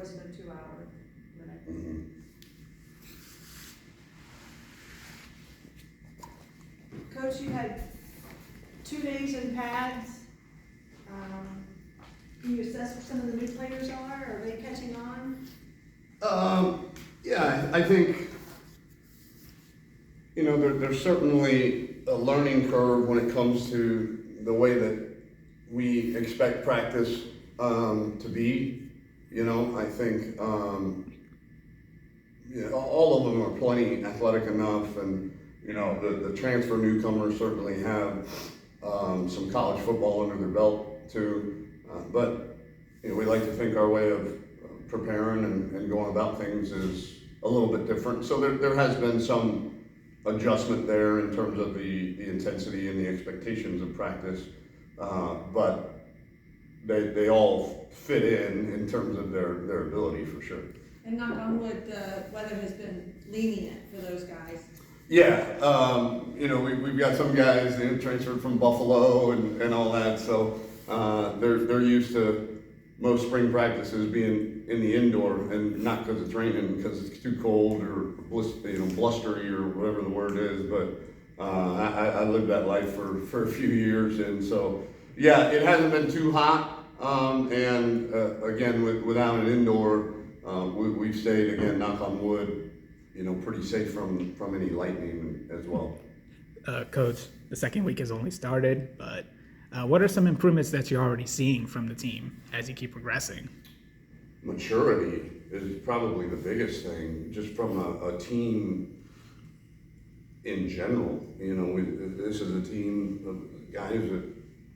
less than a 2-hour limit. Mhm. Coach, you had 2 days in pads. Can you assess what some of the new players are? Are they catching on? Yeah, I think, there's certainly a learning curve when it comes to the way that we expect practice to be. I think all of them are plenty athletic enough, and the transfer newcomers certainly have some college football under their belt too. But we like to think our way of preparing and going about things is a little bit different. So there has been some adjustment there in terms of the intensity and the expectations of practice, but they all fit in terms of their ability for sure. And knock on wood, the weather has been lenient for those guys. Yeah, we've got some guys transferred from Buffalo and all that, so they're used to most spring practices being in the indoor, and not because it's raining, because it's too cold or blustery or whatever the word is. But I lived that life for a few years, and so yeah, it hasn't been too hot. And again, without an indoor, we've stayed, again, knock on wood, pretty safe from any lightning as well. Coach, the second week has only started, but what are some improvements that you're already seeing from the team as you keep progressing? Maturity is probably the biggest thing, just from a team in general. This is a team of guys that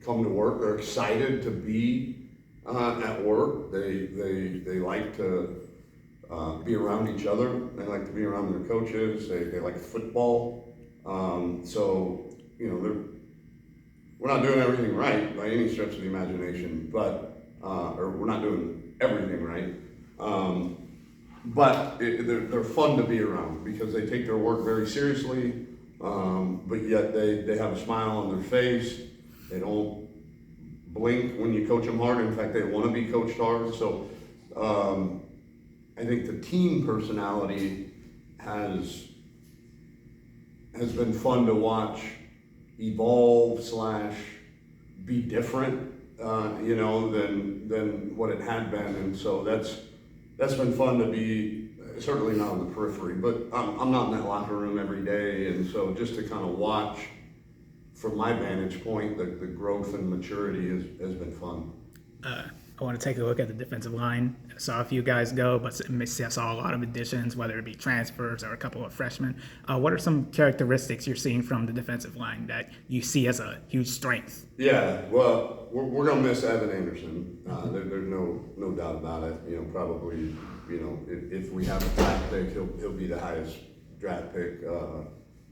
come to work. They're excited to be at work. They like to be around each other. They like to be around their coaches. They like football. So we're not doing everything right by any stretch of the imagination, but or we're not doing everything right. But they're fun to be around because they take their work very seriously, but yet they have a smile on their face. They don't blink when you coach them hard. In fact, they want to be coached hard. So I think the team personality has been fun to watch evolve / be different, than what it had been, and so that's been fun to be. Certainly not on the periphery, but I'm not in that locker room every day, and so just to kind of watch from my vantage point, the growth and maturity has been fun. I want to take a look at the defensive line. I saw a few guys go, but I saw a lot of additions, whether it be transfers or a couple of freshmen. What are some characteristics you're seeing from the defensive line that you see as a huge strength? Yeah, well, we're going to miss Evan Anderson. There's no doubt about it. Probably, if we have a draft pick, he'll be the highest draft pick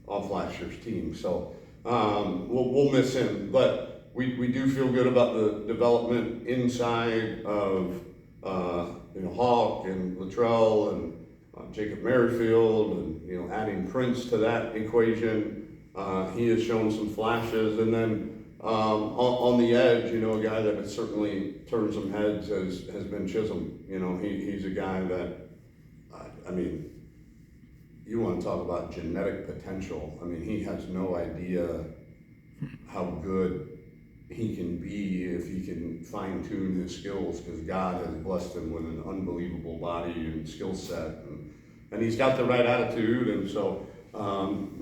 off last year's team. So we'll miss him, but we do feel good about the development inside of Hawk and Luttrell and Jacob Merrifield, and adding Prince to that equation. He has shown some flashes, and then on the edge, a guy that has certainly turned some heads has been Chisholm. He's a guy that, you want to talk about genetic potential. He has no idea how good he can be if he can fine tune his skills, because God has blessed him with an unbelievable body and skill set, and he's got the right attitude, and so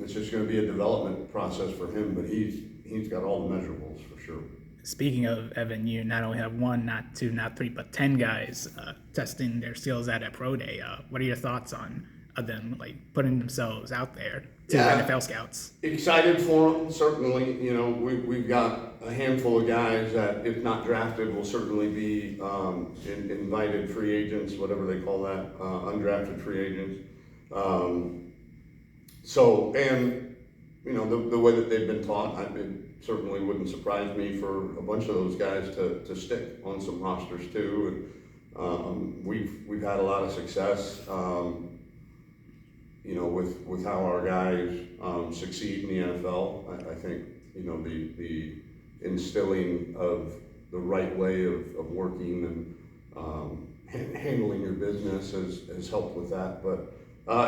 it's just going to be a development process for him, but he's got all the measurables for sure. Speaking of Evan, you not only have 1, not 2, not 3, but 10 guys testing their skills at a pro day. What are your thoughts on them putting themselves out there to NFL scouts? Excited for them, certainly. We've got a handful of guys that, if not drafted, will certainly be invited free agents, whatever they call that, undrafted free agents. The way that they've been taught, it certainly wouldn't surprise me for a bunch of those guys to stick on some rosters too. And we've had a lot of success. With how our guys succeed in the NFL. I think, the instilling of the right way of working and handling your business has helped with that. But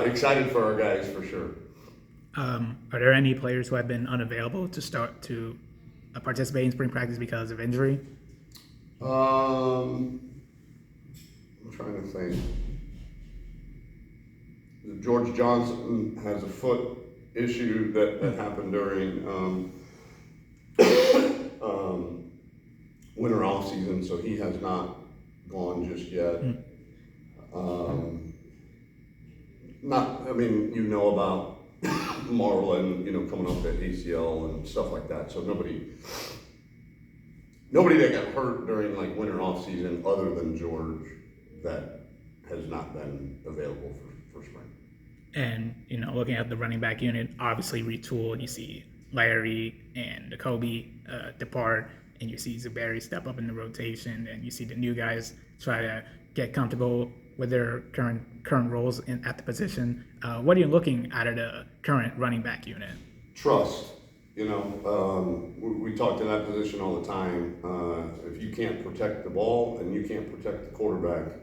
excited for our guys for sure. Are there any players who have been unavailable to participate in spring practice because of injury? I'm trying to think. George Johnson has a foot issue that happened during winter off season, so he has not gone just yet. You know about Marlon, coming off that ACL and stuff like that. So nobody that got hurt during like winter off season other than George that has not been available for spring. And, looking at the running back unit, obviously retooled. You see Larry and Kobe depart, and you see Zuberi step up in the rotation, and you see the new guys try to get comfortable with their current roles at the position. What are you looking out of the current running back unit? Trust. We talk to that position all the time. If you can't protect the ball and you can't protect the quarterback,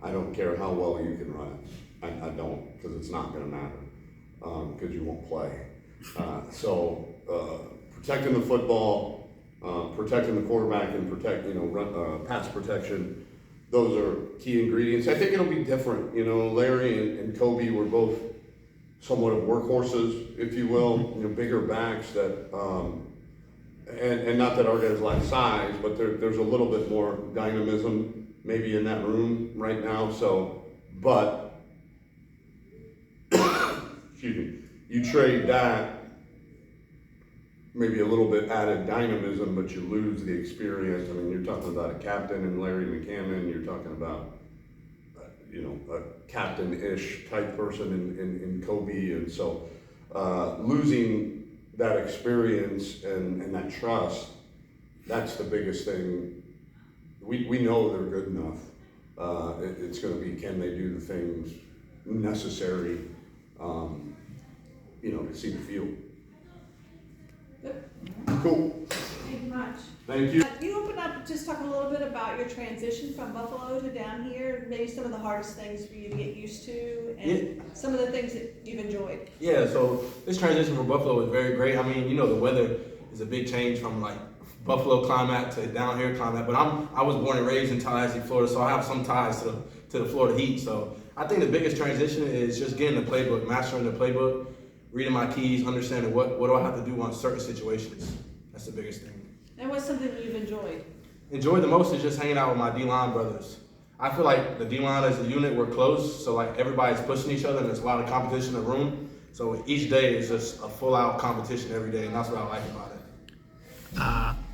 I don't care how well you can run it. I don't, because it's not going to matter, because you won't play. So protecting the football, protecting the quarterback, and pass protection, those are key ingredients. I think it'll be different. Larry and Kobe were both somewhat of workhorses, if you will, bigger backs that, and not that our guys lack size, but there's a little bit more dynamism maybe in that room right now. So, but, excuse me, you trade that, maybe a little bit added dynamism, but you lose the experience. You're talking about a captain in Larry McCammon, you're talking about a captain-ish type person in Kobe, and so losing that experience and that trust, that's the biggest thing. We know they're good enough. It's going to be, can they do the things necessary, to see the field. Cool. Thank you much. Thank you. You open up, just talk a little bit about your transition from Buffalo to down here, maybe some of the hardest things for you to get used to, and some of the things that you've enjoyed. Yeah, so this transition from Buffalo was very great. The weather is a big change from like Buffalo climate to down here climate, but I was born and raised in Tallahassee, Florida, so I have some ties to the Florida heat. So I think the biggest transition is just getting the playbook, mastering the playbook, reading my keys, understanding what do I have to do on certain situations. That's the biggest thing. And what's something you've enjoyed? Enjoyed the most is just hanging out with my D-line brothers. I feel like the D-line as a unit, we're close, so like everybody's pushing each other and there's a lot of competition in the room. So each day is just a full-out competition every day, and that's what I like about it.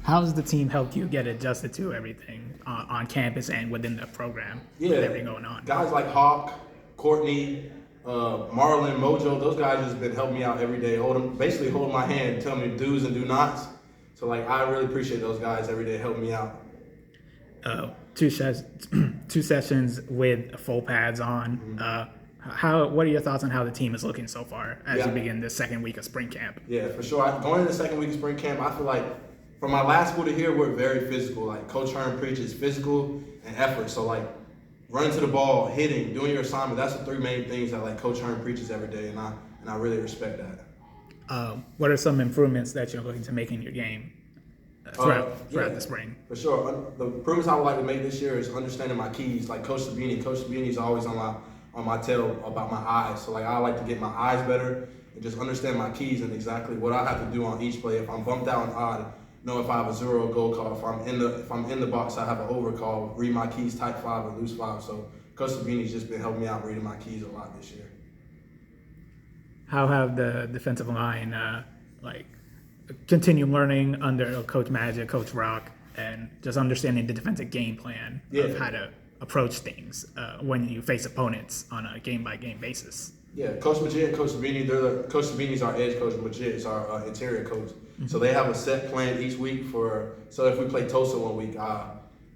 How has the team helped you get adjusted to everything on campus and within the program with everything going on? Guys like Hawk, Courtney, Marlon, Mojo, those guys just been helping me out every day, basically holding my hand, telling me do's and do nots. So I really appreciate those guys every day helping me out. Two sessions with full pads on. What are your thoughts on how the team is looking so far as you begin the second week of spring camp? Yeah, for sure. Going into the second week of spring camp, I feel like from my last school to here, we're very physical. Like Coach Herman preaches physical and effort. So running to the ball, hitting, doing your assignment, that's the three main things that Coach Herman preaches every day, and I really respect that. What are some improvements that you're looking to make in your game throughout the spring? For sure. The improvements I would like to make this year is understanding my keys. Like Coach Sabini is always on my tail about my eyes. So I like to get my eyes better and just understand my keys and exactly what I have to do on each play. If I'm bumped out and odd, know if I have a 0 goal call. If I'm in the box, I have an overcall. Read my keys, tight 5 or loose 5. So Coach Sabini's just been helping me out reading my keys a lot this year. How have the defensive line continue learning under Coach Magic, Coach Rock, and just understanding the defensive game plan of how to approach things when you face opponents on a game-by-game basis? Yeah, Coach Majid and Coach Sabini, Coach Sabini's our edge coach, Majid is our interior coach. Mm-hmm. So they have a set plan each week so if we play Tulsa one week,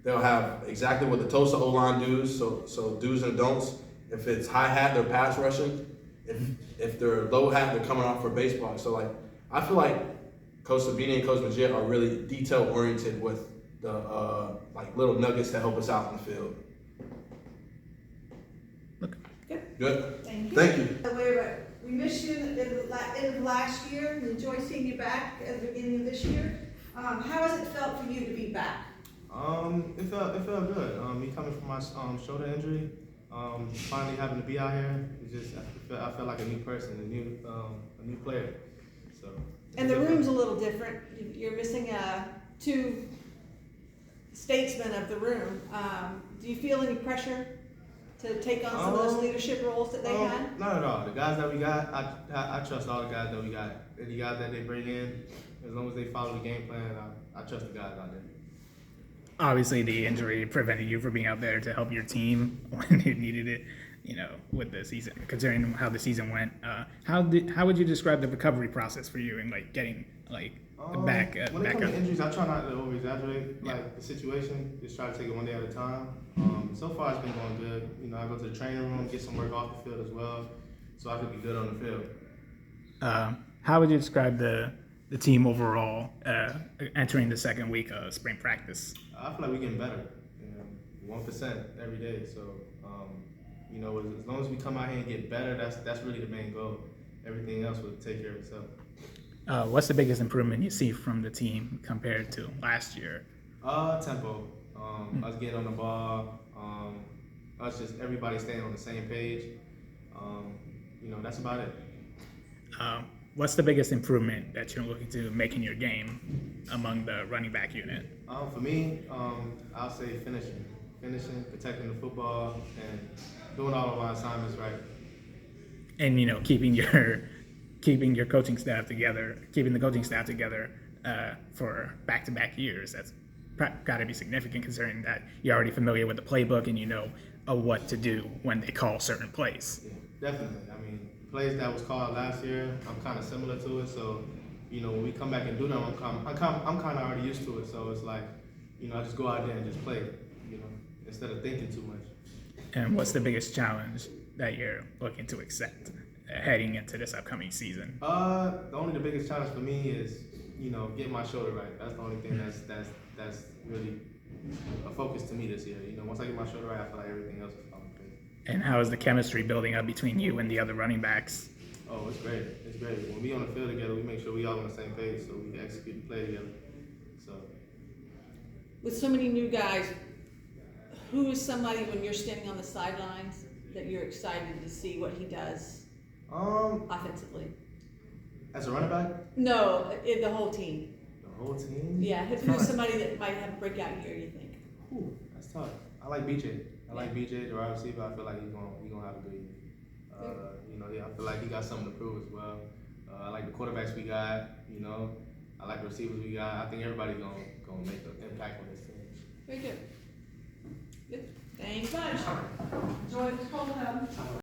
they'll have exactly what the Tulsa O-line does, so do's and don'ts. If it's high hat, they're pass rushing. If they're low hat, they're coming off for baseball. So I feel like Coach Sabini and Coach Majid are really detail oriented with the little nuggets that help us out in the field. Good. Thank you. Thank you. By the way, but we missed you in the end of last year, and enjoy seeing you back at the beginning of this year. How has it felt for you to be back? It felt good. Me coming from my shoulder injury, finally having to be out here, it just I felt like a new person, a new player. So. And the room's a little different. You're missing two statesmen of the room. Do you feel any pressure to take on some of those leadership roles that they had? Not at all. The guys that we got, I trust all the guys that we got. Any guys that they bring in, as long as they follow the game plan, I trust the guys out there. Obviously, the injury prevented you from being out there to help your team when you needed it. You know, with the season, considering how the season went, how would you describe the recovery process for you and like getting like back when back it comes up? to injuries, I try not to over exaggerate like the situation. Just try to take it one day at a time. So far, it's been going good. You know, I go to the training room, get some work off the field as well, so I could be good on the field. How would you describe the team overall entering the second week of spring practice? I feel like we're getting better. 1% every day. So, you know, as long as we come out here and get better, that's really the main goal. Everything else will take care of itself. What's the biggest improvement you see from the team compared to last year? Tempo. Us getting on the ball. Us just everybody staying on the same page. You know, that's about it. What's the biggest improvement that you're looking to make in your game among the running back unit? For me, I'll say finishing, protecting the football, and doing all of my assignments right. And you know, keeping your coaching staff together, keeping the coaching staff together for back-to-back years. That's got to be significant, considering that you're already familiar with the playbook and you know what to do when they call certain plays. Yeah, definitely. I mean, plays that was called last year, I'm kind of similar to it. So, you know, when we come back and do them, I'm kind of already used to it. So it's like, you know, I just go out there and just play, you know, instead of thinking too much. And what's the biggest challenge that you're looking to accept heading into this upcoming season? The biggest challenge for me is, you know, getting my shoulder right. That's the only thing that's really a focus to me this year. You know, once I get my shoulder right, I feel like everything else is falling great. And how is the chemistry building up between you and the other running backs? Oh, it's great. It's great. When we on the field together, we make sure we all on the same page so we can execute the play together. So, With so many new guys, who is somebody when you're standing on the sidelines that you're excited to see what he does offensively? as a running back, No, in the whole team. the whole team. Yeah, who's somebody that might have a breakout year, you think? Ooh, that's tough. I like BJ. I like BJ, the wide receiver. I feel like he's gonna have a good year. You know, I feel like he got something to prove as well. I like the quarterbacks we got. You know, I like the receivers we got. I think everybody's gonna make an impact on this team. Very good. Good. Thanks much. Enjoy the cold home.